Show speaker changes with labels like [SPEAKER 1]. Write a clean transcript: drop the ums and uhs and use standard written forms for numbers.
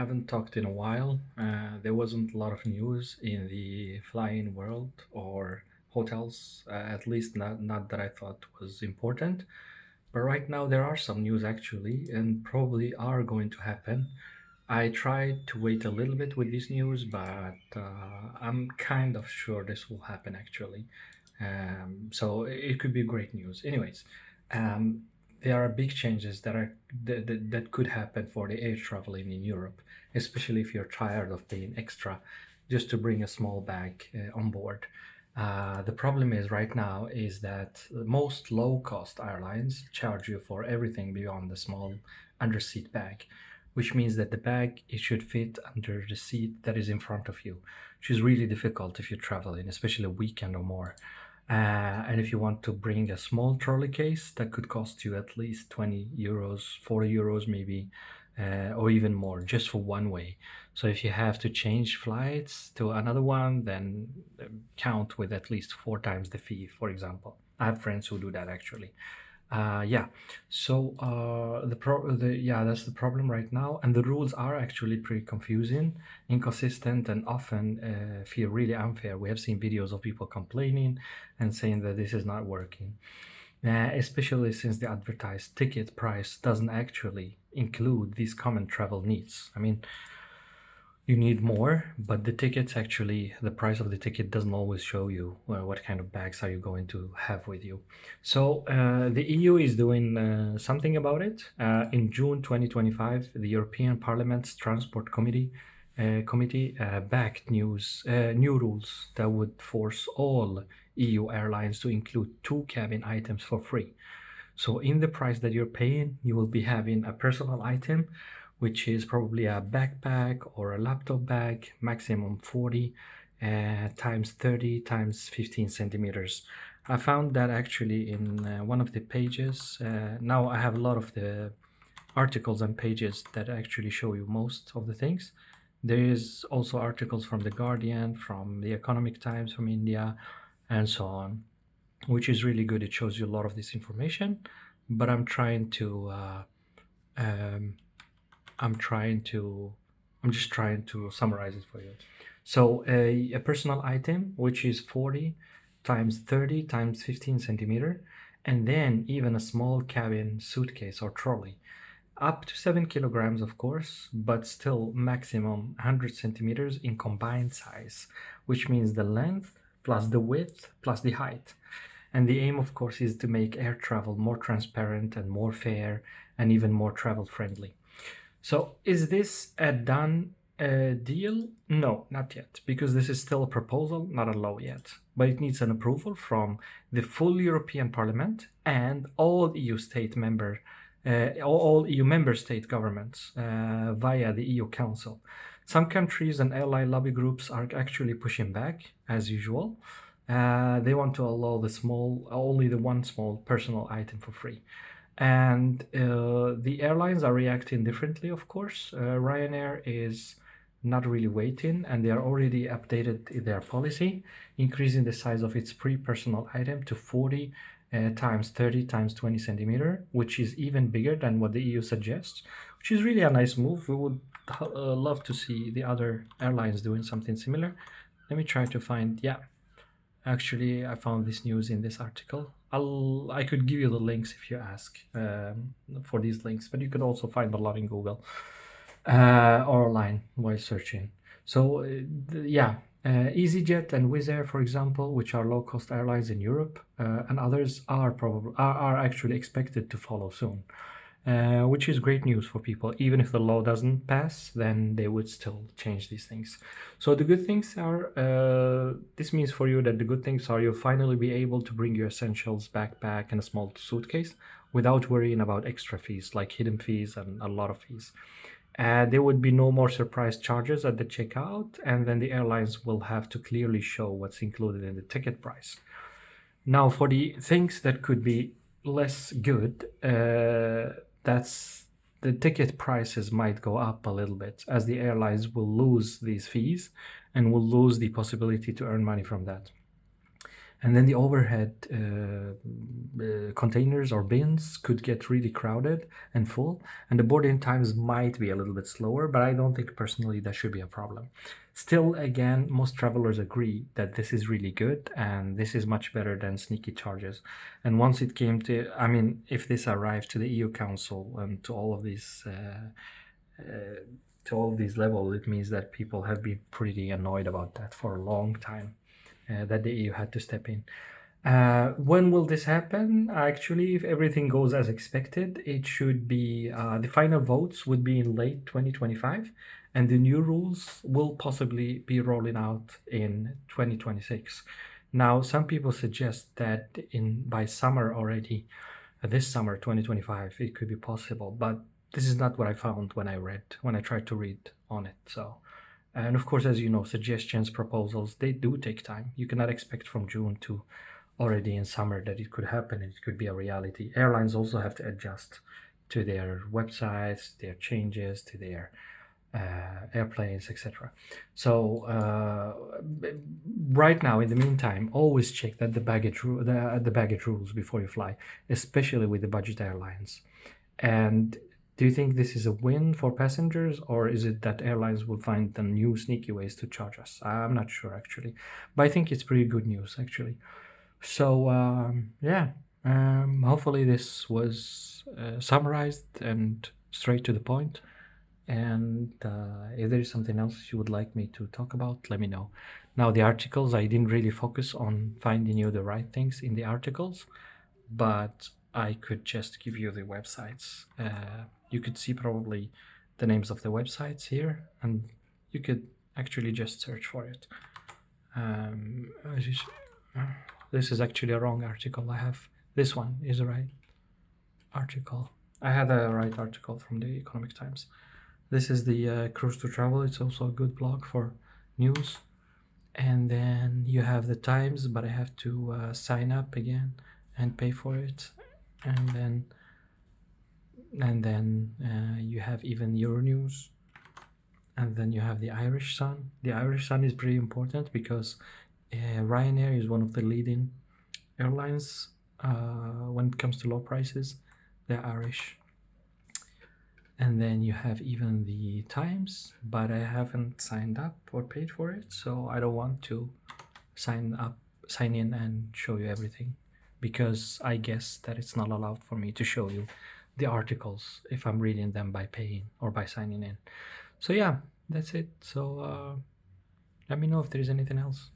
[SPEAKER 1] haven't talked in a while. There wasn't a lot of news in the flying world or hotels, at least not that I thought was important. But right now there are some news actually, and probably are going to happen. I tried to wait a little bit with this news, but I'm kind of sure this will happen actually. So it could be great news. Anyways, um, there are big changes that could happen for the air traveling in Europe, especially if you're tired of paying extra just to bring a small bag on board. The problem is right now is that most low-cost airlines charge you for everything beyond the small under-seat bag, which means that the bag it should fit under the seat that is in front of you, which is really difficult if you're traveling, especially a weekend or more. And if you want to bring a small trolley case, that could cost you at least 20 euros, 40 euros maybe, or even more just for one way. So if you have to change flights to another one, then count with at least four times the fee, for example. I have friends who do that actually. Yeah, so that's the problem right now, and the rules are actually pretty confusing, inconsistent, and often feel really unfair. We have seen videos of people complaining and saying that this is not working, especially since the advertised ticket price doesn't actually include these common travel needs. I mean, you need more, but the tickets actually, the price of the ticket doesn't always show you what kind of bags are you going to have with you. So the EU is doing something about it. In June 2025, the European Parliament's Transport Committee backed new rules that would force all EU airlines to include two cabin items for free. So in the price that you're paying, you will be having a personal item, which is probably a backpack or a laptop bag, maximum 40 times 30 times 15 centimeters. I found that actually in one of the pages. Now I have a lot of the articles and pages that actually show you most of the things. There is also articles from The Guardian, from The Economic Times, from India, and so on, which is really good. It shows you a lot of this information, but um, I'm just trying to summarize it for you. So a personal item, which is 40 times 30 times 15 centimeter, and then even a small cabin suitcase or trolley, up to 7 kilograms, of course, but still maximum 100 centimeters in combined size, which means the length plus the width plus the height. And the aim, of course, is to make air travel more transparent and more fair and even more travel friendly. So is this a done deal? No, not yet, because this is still a proposal, not a law yet. But it needs an approval from the full European Parliament and all all EU member state governments via the EU Council. Some countries and airline lobby groups are actually pushing back, as usual. They want to allow only the one small personal item for free. And the airlines are reacting differently, of course. Ryanair is not really waiting, and they are already updated their policy, increasing the size of its pre-personal item to 40 times 30 times 20 centimeter, which is even bigger than what the EU suggests, which is really a nice move. We would love to see the other airlines doing something similar. Let me try to find, yeah, actually, I found this news in this article. I could give you the links if you ask for these links, but you could also find a lot in Google or online while searching. So yeah, easyJet and Wizz Air, for example, which are low-cost airlines in Europe, and others are actually expected to follow soon. Which is great news for people. Even if the law doesn't pass, then they would still change these things. So the good things are, this means for you that the good things are you'll finally be able to bring your essentials, backpack, and a small suitcase without worrying about extra fees, like hidden fees and a lot of fees. There would be no more surprise charges at the checkout, and then the airlines will have to clearly show what's included in the ticket price. Now, for the things that could be less good, that's the ticket prices might go up a little bit as the airlines will lose these fees and will lose the possibility to earn money from that. And then the overhead containers or bins could get really crowded and full, and the boarding times might be a little bit slower, but I don't think personally that should be a problem. Still, again, most travelers agree that this is really good and this is much better than sneaky charges. And once it came to, I mean, if this arrived to the EU Council and to all of these levels, it means that people have been pretty annoyed about that for a long time, that the EU had to step in. When will this happen? Actually, if everything goes as expected, it should be the final votes would be in late 2025, and the new rules will possibly be rolling out in 2026. Now, some people suggest that in by summer already, this summer 2025, it could be possible, but this is not what I found when I tried to read on it. So, and of course, as you know, suggestions, proposals, they do take time. You cannot expect from June to already in summer that it could happen. It could be a reality. Airlines also have to adjust to their websites, their changes, to their airplanes, etc. So right now, in the meantime, always check that the baggage rules before you fly, especially with the budget airlines. And do you think this is a win for passengers, or is it that airlines will find the new sneaky ways to charge us? I'm not sure actually, but I think it's pretty good news actually. So yeah, hopefully this was summarized and straight to the point. And if there is something else you would like me to talk about, let me know. Now, the articles, I didn't really focus on finding you the right things in the articles, but I could just give you the websites. You could see probably the names of the websites here, and you could actually just search for it. This is actually a wrong article. I have this one is the right article. I had a right article from the Economic Times. This is the Cruise to Travel. It's also a good blog for news. And then you have the Times, but I have to sign up again and pay for it. And then you have even Euronews. And then you have the Irish Sun. The Irish Sun is pretty important because Ryanair is one of the leading airlines when it comes to low prices. They're Irish. And then you have even the Times, but I haven't signed up or paid for it, so I don't want to sign in and show you everything, because I guess that it's not allowed for me to show you the articles if I'm reading them by paying or by signing in. So yeah, that's it. So let me know if there is anything else.